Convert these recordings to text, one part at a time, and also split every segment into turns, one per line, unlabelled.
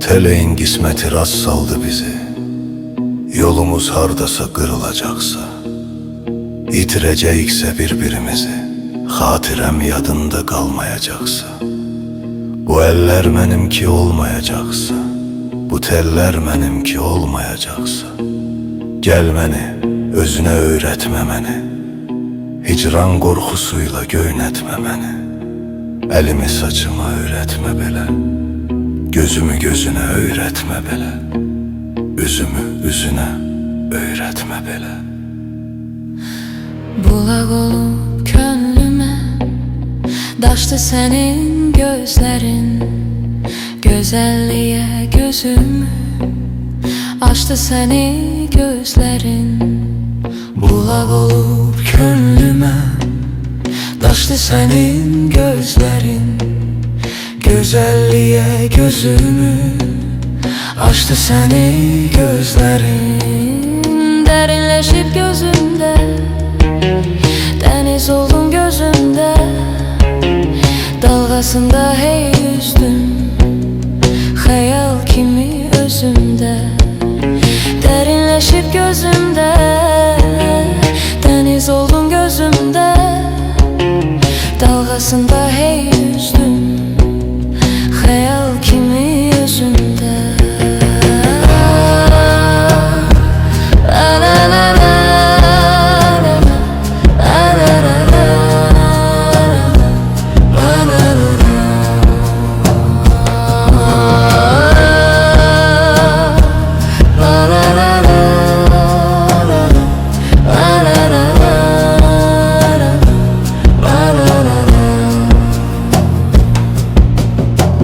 Teleğin qisməti rast saldı bizi. Yolumuz hardasa qırılacaqsa, itirəcəyiksə bir-birimizi, xatirəm yadında qalmayacaqsa, bu əllər mənimki olmayacaqsa, bu tellər mənimki olmayacaqsa, gəl məni, özünə öyrətmə məni, hicran qorxusuyla göynətmə məni, əlimi saçıma öyrətmə belə, gözümü gözünə öyrətmə belə, üzümü üzünə öyrətmə belə.
Bulaq olub könlümə daşdı sənin gözlərin, gözəlliyə gözümü açdı səni gözlərin.
Bulaq olub könlümə daşdı sənin gözlərin, gözəlliyə gözümü açdı səni gözlərin.
Dərinləşib gözümdə, dəniz oldun gözümdə, dalğasında hey üzdüm, xəyal kimi özümdə. Dərinləşib gözümdə, dəniz oldun gözümdə, dalğasında hey üzdüm, xəyal kimi özümdə.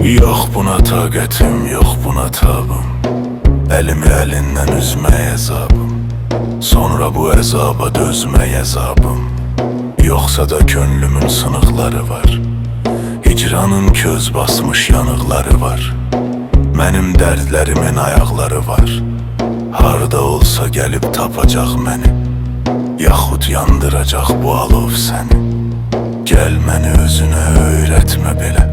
Yox buna taqətim, yox buna tabım, əlimi əlindən üzməyə zabım, sonra bu əzaba dözməyə zabım. Yoxsa da könlümün sınıqları var, hicranın köz basmış yanıqları var, mənim dərdlərimin ayaqları var. Harda olsa gəlib tapacaq məni, yaxud yandıracaq bu alov səni. Gəl məni özünə öyrətmə belə,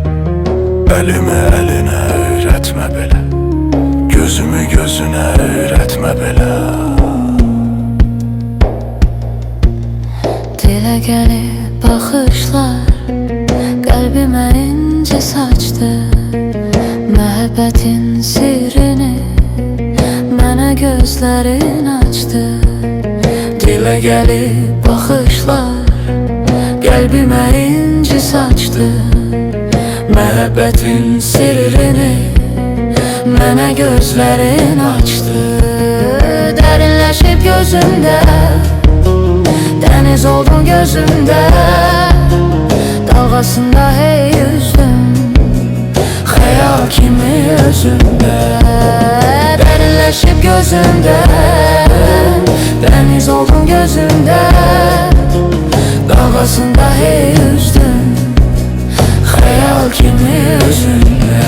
əlimi əlinə öyrətmə belə, gözümü gözünə öyrətmə belə.
Dilə gəlib baxışlar qəlbimə incə saçdı, məhəbbətin sirrini mənə gözlərin açdı.
Dilə gəlib baxışlar qəlbimə incə saçdı, məhəbbətin sirrini mənə gözlərin açdı.
Dərinləşib gözümdə, dəniz oldun gözümdə, dalğasında hey üzdüm,
xəyal kimi özümdə.
Dərinləşib gözümdə, dəniz oldun gözümdə,
Dalğasında hey üzdüm, xəyal kimi özümdə.